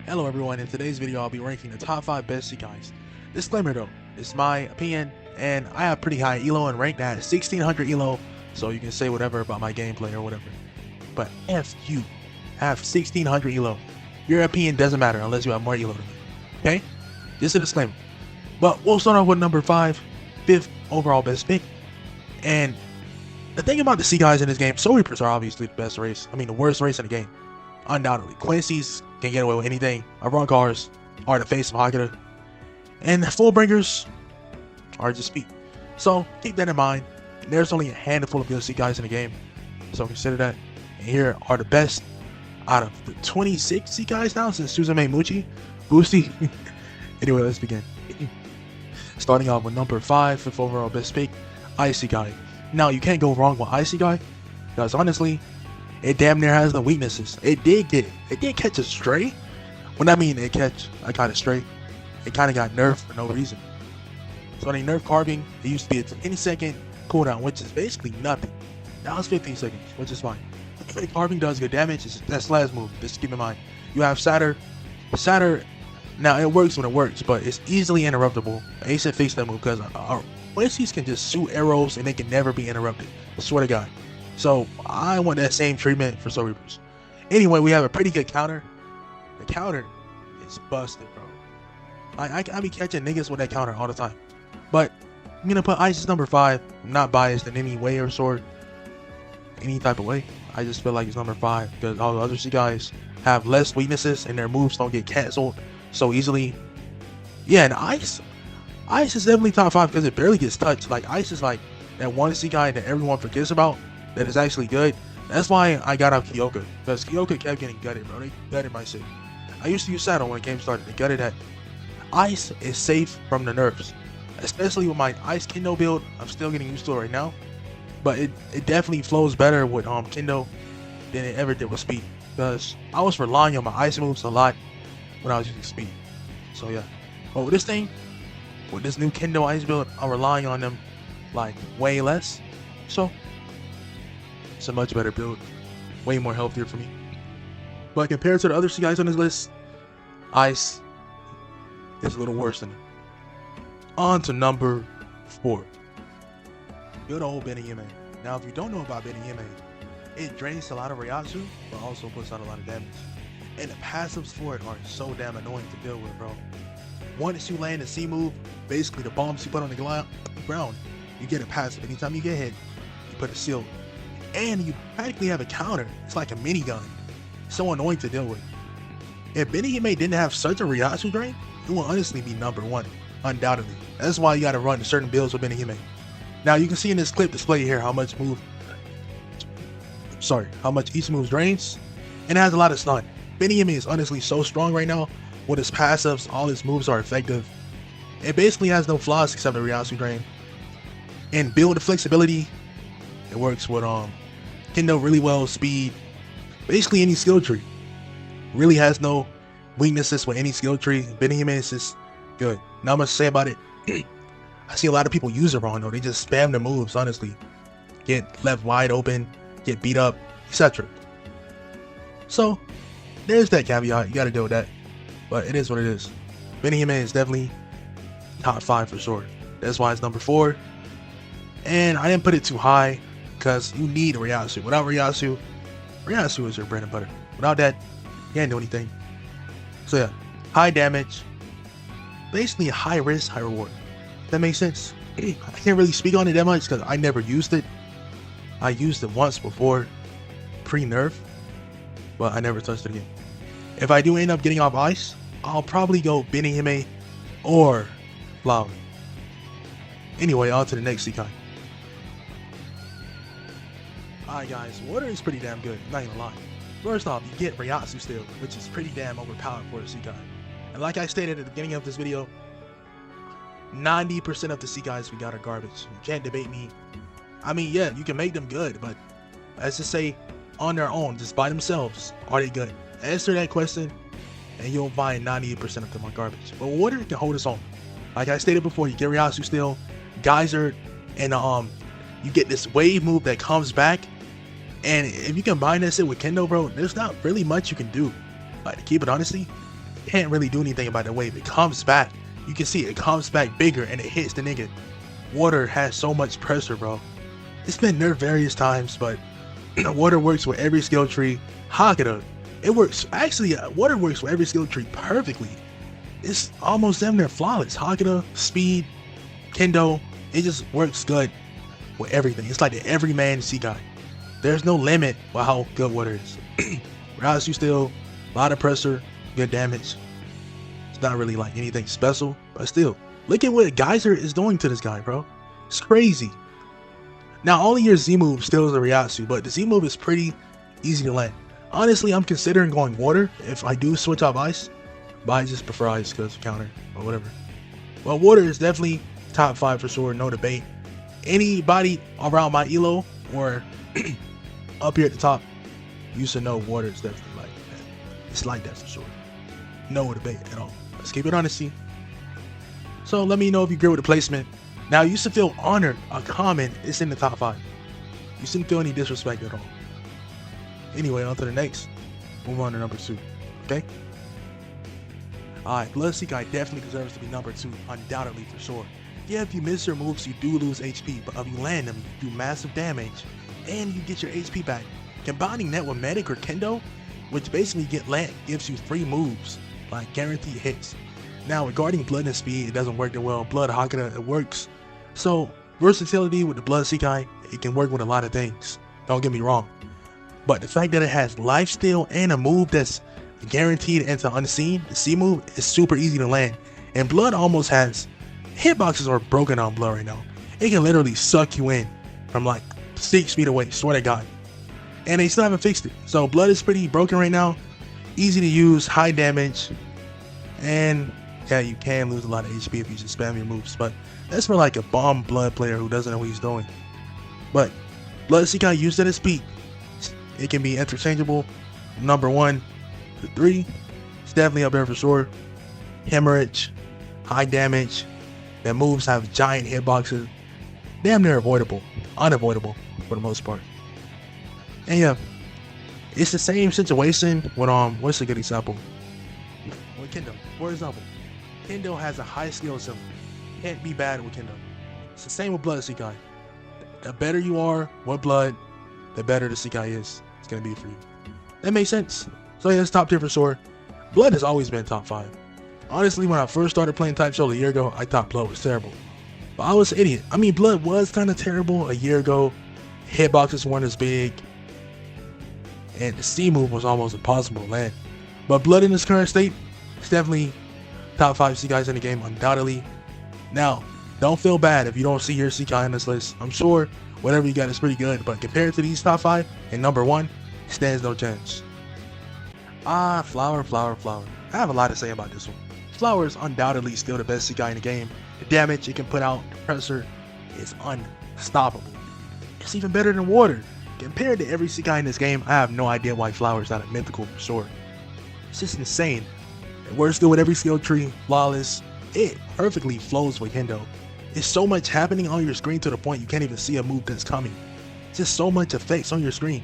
Hello everyone, in today's video I'll be ranking the top 5 best Shikais. Disclaimer though, it's my opinion and I have pretty high elo and ranked at 1600 elo, so you can say whatever about my gameplay or whatever. But if you have 1600 elo, your opinion doesn't matter unless you have more elo than me. Okay? Just a disclaimer. But we'll start off with number 5, 5th overall best pick. And the thing about the Shikais in this game, Soul Reapers are obviously the best race. I mean the worst race in the game. Undoubtedly. Quincy's can get away with anything. Run cars are the face of Hagura. And Fullbringers are just feet. So keep that in mind. There's only a handful of good Shikais in the game. So consider that. And here are the best out of the 26 Shikais now since Suzume Muchi. Boosty. Anyway, let's begin. Starting off with number 5, 5th overall best pick, Ice Shikai. Now you can't go wrong with Ice Shikai, because honestly, it damn near has no weaknesses. It did catch a stray. When I mean it catch a kind of stray, it kind of got nerfed for no reason. So they nerfed carving. It used to be a 10-second cooldown, which is basically nothing. Now it's 15 seconds, which is fine. Carving does good damage. That's the last move. Just keep in mind. You have Satyr. Satyr, now it works when it works, but it's easily interruptible. I should fix that move because our Quincy's can just shoot arrows and they can never be interrupted. I swear to God. So I want that same treatment for Soul Reapers. Anyway, we have a pretty good counter. The counter is busted, bro. I be catching niggas with that counter all the time. But I'm gonna put Ice as number 5. I'm not biased in any way or sort, any type of way. I just feel like it's number 5 because all the other guys have less weaknesses and their moves don't get canceled so easily. Yeah, and Ice is definitely top 5 because it barely gets touched. Like Ice is like that one guy that everyone forgets about that is actually good. That's why I got out Kyoka, because Kyoka kept getting gutted, bro. They gutted my shit. I used to use Saddle when the game started. They gutted that. Ice is safe from the nerfs, especially with my Ice Kendo build. I'm still getting used to it right now, but it definitely flows better with Kendo than it ever did with Speed, because I was relying on my Ice moves a lot when I was using Speed. So yeah, but with this thing, with this new Kendo Ice build, I'm relying on them like way less. So it's a much better build, way more healthier for me. But compared to the other guys on this list, Ice is a little worse than them. On to number 4. Good old Benihime. Now if you don't know about Benihime, it drains a lot of Ryatsu, but also puts out a lot of damage. And the passives for it are so damn annoying to deal with, bro. Once you land a C move, basically the bombs you put on the ground, you get a passive. Anytime you get hit, you put a shield. And you practically have a counter. It's like a minigun. So annoying to deal with. If Benihime didn't have such a Ryatsu drain, it would honestly be number 1, undoubtedly. That's why you gotta run certain builds with Benihime. Now you can see in this clip displayed here how much each move drains, and it has a lot of stun. Benihime is honestly so strong right now. With his passives, all his moves are effective. It basically has no flaws except the Ryatsu drain. And build flexibility, it works with Kendo really well, speed, basically any skill tree. Really has no weaknesses with any skill tree. Benihime is just good. Not much to say about it. I see a lot of people use it wrong though. They just spam the moves, honestly. Get left wide open, get beat up, etc. So there's that caveat. You gotta deal with that. But it is what it is. Benihime is definitely top 5 for sure. That's why it's number 4. And I didn't put it too high because you need Ryatsu. Without Ryatsu is your bread and butter. Without that, you can't do anything. So yeah, high damage, basically high risk, high reward. That makes sense. I can't really speak on it that much because I never used it. I used it once before, pre-nerf, but I never touched it again. If I do end up getting off Ice, I'll probably go Benihime or Flower. Anyway, on to the next Shikai. Alright guys, water is pretty damn good, not gonna lie. First off, you get Ryatsu still, which is pretty damn overpowered for a Shikai. And like I stated at the beginning of this video, 90% of the Shikais we got are garbage. You can't debate me. I mean, yeah, you can make them good, but let's just say on their own, just by themselves, are they good? Answer that question and you'll find 98% of them are garbage. But water can hold its own. Like I stated before, you get Ryatsu still, Geyser, and you get this wave move that comes back. And if you combine that shit with Kendo, bro, there's not really much you can do. Like, to keep it honestly, can't really do anything about the wave. It comes back. You can see it comes back bigger and it hits the nigga. Water has so much pressure, bro. It's been nerfed various times, but water works with every skill tree. Hagura, it works. Actually, water works with every skill tree perfectly. It's almost damn near flawless. Hagura, speed, Kendo, it just works good with everything. It's like the everyman Shikai. There's no limit with how good water is. Ryatsu still, a lot of pressure, good damage. It's not really like anything special, but still, look at what Geyser is doing to this guy, bro. It's crazy. Now, only your Z move still is a Ryatsu, but the Z move is pretty easy to land. Honestly, I'm considering going water if I do switch off ice, but I just prefer ice because counter or whatever. Well, water is definitely top 5 for sure, no debate. Anybody around my elo or up here at the top, you should know water is definitely like that. It's like that for sure. No debate at all. Let's keep it honesty. So let me know if you agree with the placement. Now, you should feel honored. A comment is in the top 5. You shouldn't feel any disrespect at all. Anyway, on to the next. Move on to number 2. Okay? Alright, Blood Shikai definitely deserves to be number 2, undoubtedly for sure. Yeah, if you miss your moves, you do lose HP, but if you land them, you do massive damage, and you get your HP back. Combining that with Medic or Kendo, which basically gives you 3 moves, like guaranteed hits. Now, regarding Blood and Speed, it doesn't work that well. Blood Hagura, it works. So, versatility with the Blood Shikai, it can work with a lot of things. Don't get me wrong. But the fact that it has lifesteal and a move that's guaranteed into Unseen, the C move, is super easy to land. And Blood almost has... Hitboxes are broken on Blood right now. It can literally suck you in from like 6 feet away, swear to God. And they still haven't fixed it. So Blood is pretty broken right now. Easy to use, high damage. And yeah, you can lose a lot of HP if you just spam your moves. But that's for like a bomb Blood player who doesn't know what he's doing. But Blood Shikai used at its peak. It can be interchangeable. Number 1 to 3. It's definitely up there for sure. Hemorrhage, high damage. Their moves have giant hitboxes. Damn near avoidable. Unavoidable for the most part. And yeah, it's the same situation with what's a good example? With Kendo. For example, Kendo has a high skill symbol. Can't be bad with Kendo. It's the same with Blood Shikai. The better you are with Blood, the better the Shikai is. It's gonna be for you. That makes sense. So yeah, it's top tier for sure. Blood has always been top 5. Honestly, when I first started playing Type Show a year ago, I thought Blood was terrible. But I was an idiot. I mean, Blood was kind of terrible a year ago. Hitboxes weren't as big. And the C move was almost impossible to land. But Blood in its current state, it's definitely top 5 Shikais in the game, undoubtedly. Now, don't feel bad if you don't see your Shikai on this list. I'm sure whatever you got is pretty good. But compared to these top 5, and number 1, stands no chance. Flower. I have a lot to say about this one. Flower is undoubtedly still the best Shikai in the game. The damage it can put out, the pressure, is unstoppable. It's even better than water. Compared to every Shikai in this game, I have no idea why Flower is not a mythical for sure. It's just insane. It works good with every skill tree, flawless. It perfectly flows with Kendo. It's so much happening on your screen to the point you can't even see a move that's coming. Just so much effects on your screen.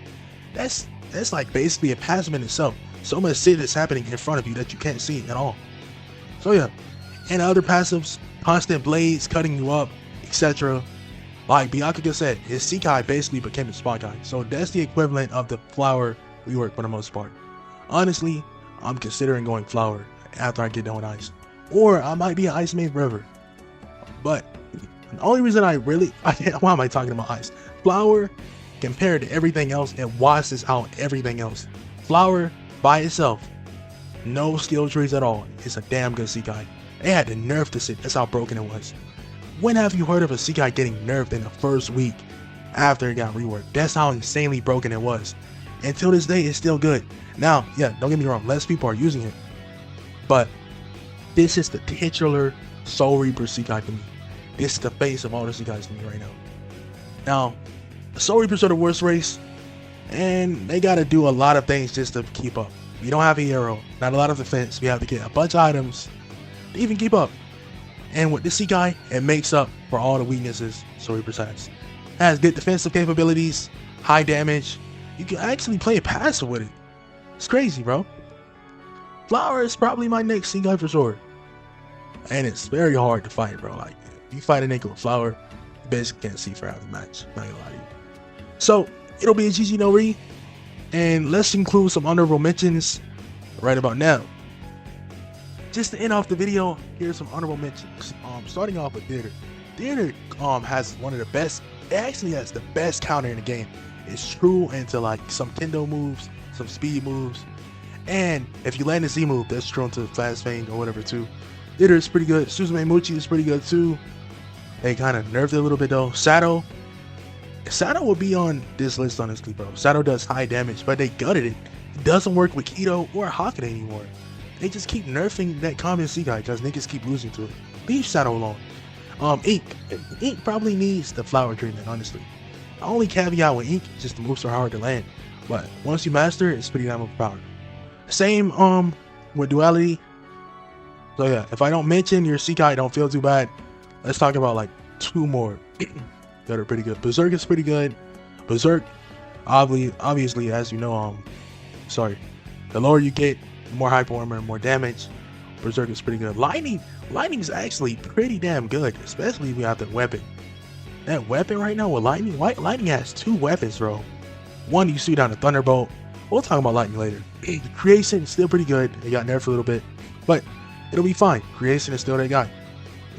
That's like basically a passive in itself. So much shit is happening in front of you that you can't see at all. So yeah, and other passives, constant blades cutting you up, etc. Like Byakuya said, his Shikai basically became his spot guy. So that's the equivalent of the Flower rework for the most part. Honestly, I'm considering going Flower after I get done with Ice. Or I might be an Ice main forever. But the only reason why am I talking about Ice? Flower, compared to everything else, it washes out everything else. Flower by itself, no skill trees at all. It's a damn good Shikai. They had to nerf this shit. That's how broken it was. When have you heard of a Shikai getting nerfed in the first week after it got reworked? That's how insanely broken it was. Until this day, it's still good. Now, yeah, don't get me wrong, less people are using it. But this is the titular Soul Reaper Shikai to me. This is the face of all the Shikais to me right now. Now, the Soul Reapers are the worst race, and they gotta do a lot of things just to keep up. You don't have a hero, not a lot of defense. We have to get a bunch of items to even keep up. And with this Shikai, it makes up for all the weaknesses Soul Reapers has. It has good defensive capabilities, high damage. You can actually play passive with it. It's crazy, bro. Flower is probably my next Shikai for sure. And it's very hard to fight, bro. Like, if you fight a nigga with Flower, you basically can't see for half the match. Not gonna lie to you. So, it'll be a GG no re. And let's include some honorable mentions right about now. Just to end off the video, here's some honorable mentions. Starting off with Theater. Theater has one of the best, it actually has the best counter in the game. It's true into like some kendo moves, some speed moves. And if you land a Z move, that's true into fast feint or whatever too. Theater is pretty good. Suzume Muchi is pretty good too. They kind of nerfed it a little bit though. Sato will be on this list honestly, bro. Sato does high damage, but they gutted it. It doesn't work with Kido or Hakane anymore. They just keep nerfing that common Shikai because niggas keep losing to it. Leave Sato alone. Ink probably needs the flower treatment, honestly. The only caveat with Ink is just the moves are hard to land. But once you master it, it's pretty damn overpowered. Same with Duality. So yeah, if I don't mention your Shikai, don't feel too bad. Let's talk about like 2 more that are pretty good. Berserk is pretty good. Berserk, obviously, as you know, the lower you get, the more hyper armor, more damage. Berserk is pretty good. Lightning is actually pretty damn good, especially if you have the weapon. That weapon right now with Lightning has 2 weapons, bro. One, you shoot down a Thunderbolt. We'll talk about Lightning later. The Creation is still pretty good. It got nerfed a little bit, but it'll be fine. Creation is still that guy.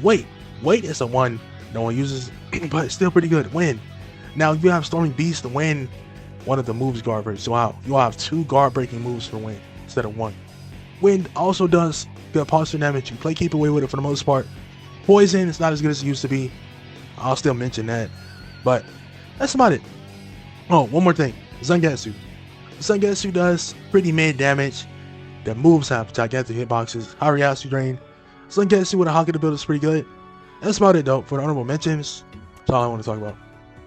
Wait is the one no one uses, but it's still pretty good. Wind. Now you have Storming Beast to win one of the moves guard breaks. So you'll have 2 guard breaking moves for Wind instead of 1. Wind also does good posture damage. You play keep away with it for the most part. Poison is not as good as it used to be. I'll still mention that, but that's about it. Oh, one more thing. Zangetsu. Zangetsu does pretty mid damage. The moves have gigantic hitboxes. Hariyasu Drain. Zangetsu with a Hakata build is pretty good. That's about it though for the honorable mentions. That's all I want to talk about.